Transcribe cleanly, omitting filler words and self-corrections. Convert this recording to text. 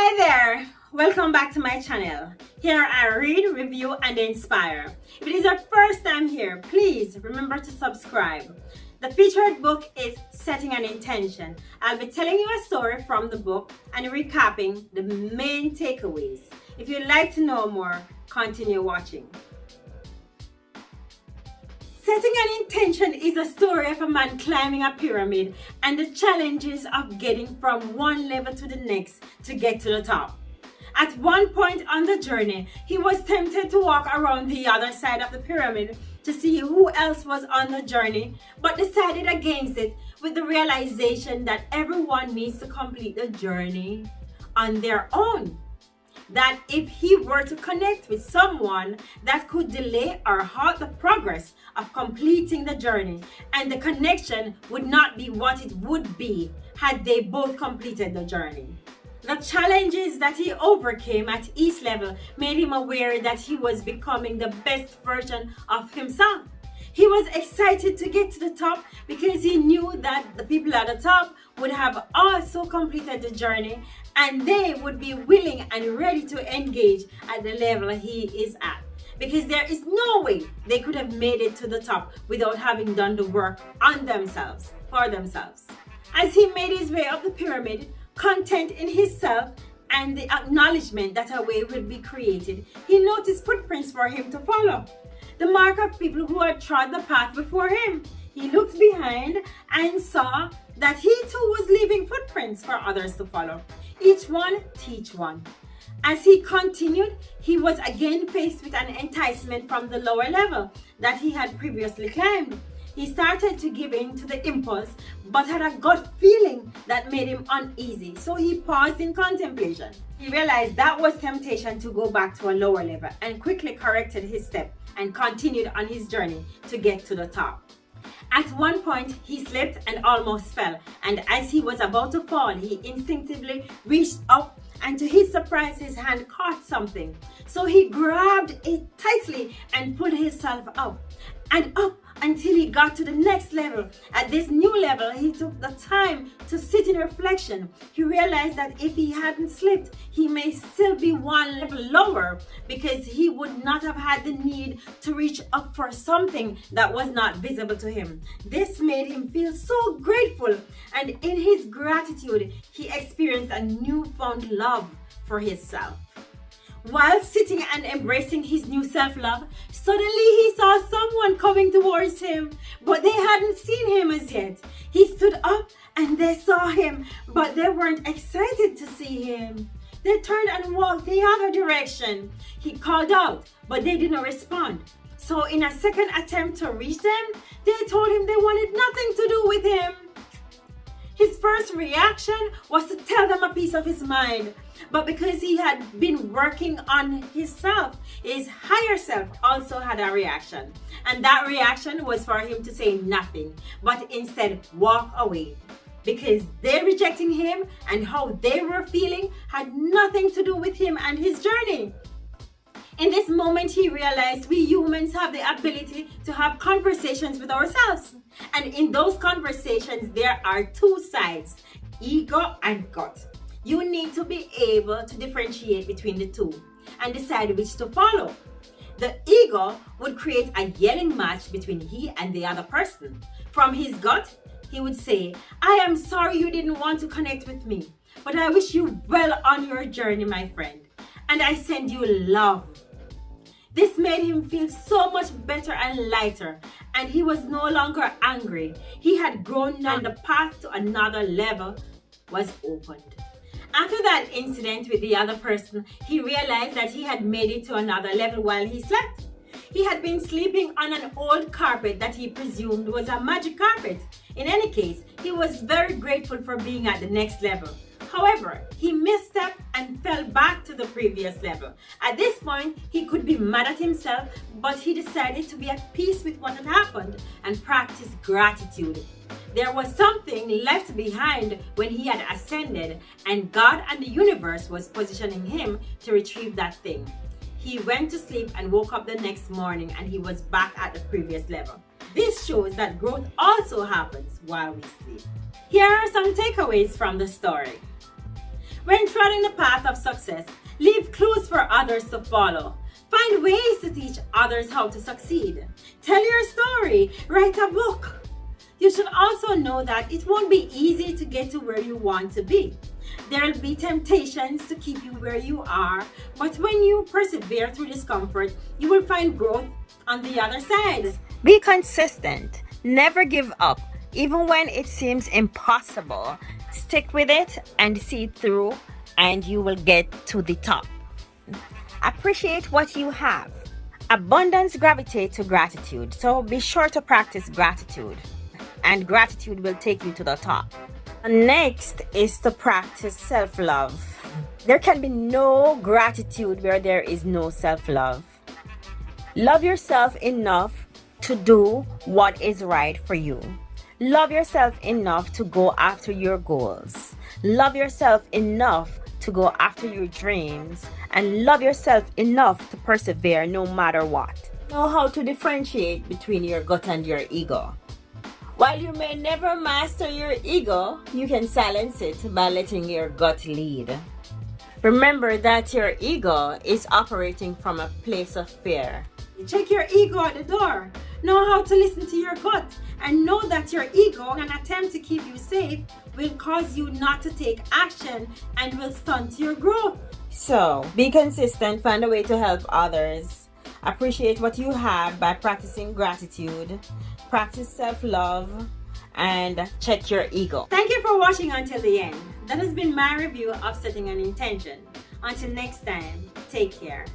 Hey there! Welcome back to my channel. Here I read, review, and inspire. If it is your first time here, please remember to subscribe. The featured book is Setting an Intention. I'll be telling you a story from the book and recapping the main takeaways. If you'd like to know more, continue watching. Setting an Intention is a story of a man climbing a pyramid and the challenges of getting from one level to the next to get to the top. At one point on the journey, he was tempted to walk around the other side of the pyramid to see who else was on the journey, but decided against it with the realization that everyone needs to complete the journey on their own. That if he were to connect with someone, that could delay or halt the progress of completing the journey, and the connection would not be what it would be had they both completed the journey. The challenges that he overcame at each level made him aware that he was becoming the best version of himself. He was excited to get to the top because he knew that the people at the top would have also completed the journey and they would be willing and ready to engage at the level he is at. Because there is no way they could have made it to the top without having done the work on themselves, for themselves. As he made his way up the pyramid, content in himself and the acknowledgement that a way would be created, he noticed footprints for him to follow. The mark of people who had trod the path before him. He looked behind and saw that he too was leaving footprints for others to follow. Each one teach one. As he continued, he was again faced with an enticement from the lower level that he had previously climbed. He started to give in to the impulse, but had a gut feeling that made him uneasy. So he paused in contemplation. He realized that was temptation to go back to a lower level and quickly corrected his step and continued on his journey to get to the top. At one point, he slipped and almost fell, and as he was about to fall, he instinctively reached up, and to his surprise, his hand caught something. So he grabbed it tightly and pulled himself up and up until he got to the next level. At this new level, he took the time to sit in reflection. He realized that if he hadn't slipped, he may still be one level lower because he would not have had the need to reach up for something that was not visible to him. This made him feel so grateful, and in his gratitude, he experienced a newfound love for himself. While sitting and embracing his new self-love, suddenly he saw someone coming towards him, but they hadn't seen him as yet. He stood up and they saw him, but they weren't excited to see him. They turned and walked the other direction. He called out, but they didn't respond. So in a second attempt to reach them, they told him they wanted nothing to do with him. His first reaction was to tell them a piece of his mind. But because he had been working on himself, his higher self also had a reaction. And that reaction was for him to say nothing, but instead walk away. Because they rejecting him and how they were feeling had nothing to do with him and his journey. In this moment, he realized we humans have the ability to have conversations with ourselves. And in those conversations, there are two sides, ego and gut. You need to be able to differentiate between the two and decide which to follow. The ego would create a yelling match between he and the other person. From his gut, he would say, "I am sorry you didn't want to connect with me, but I wish you well on your journey, my friend, and I send you love." This made him feel so much better and lighter, and he was no longer angry. He had grown, and the path to another level was opened. After that incident with the other person, he realized that he had made it to another level while he slept. He had been sleeping on an old carpet that he presumed was a magic carpet. In any case, he was very grateful for being at the next level. However, he misstepped and fell back to the previous level. At this point, he could be mad at himself, but he decided to be at peace with what had happened and practice gratitude. There was something left behind when he had ascended, and God and the universe was positioning him to retrieve that thing. He went to sleep and woke up the next morning, and he was back at the previous level. This shows that growth also happens while we sleep. Here are some takeaways from the story. When treading the path of success, leave clues for others to follow. Find ways to teach others how to succeed. Tell your story. Write a book. You should also know that it won't be easy to get to where you want to be. There will be temptations to keep you where you are, but when you persevere through discomfort, you will find growth on the other side. Be consistent. Never give up. Even when it seems impossible, stick with it and see it through, and you will get to the top. Appreciate what you have. Abundance gravitates to gratitude, so be sure to practice gratitude, and gratitude will take you to the top. Next is to practice self-love. There can be no gratitude where there is no self-love. Love yourself enough to do what is right for you. Love yourself enough to go after your goals. Love yourself enough to go after your dreams. And love yourself enough to persevere no matter what. Know how to differentiate between your gut and your ego. While you may never master your ego, you can silence it by letting your gut lead. Remember that your ego is operating from a place of fear. Check your ego at the door. Know how to listen to your gut, and know that your ego, in an attempt to keep you safe, will cause you not to take action and will stunt your growth. So, be consistent, find a way to help others. Appreciate what you have by practicing gratitude. Practice self-love and check your ego. Thank you for watching until the end. That has been my review of Setting an Intention. Until next time, take care.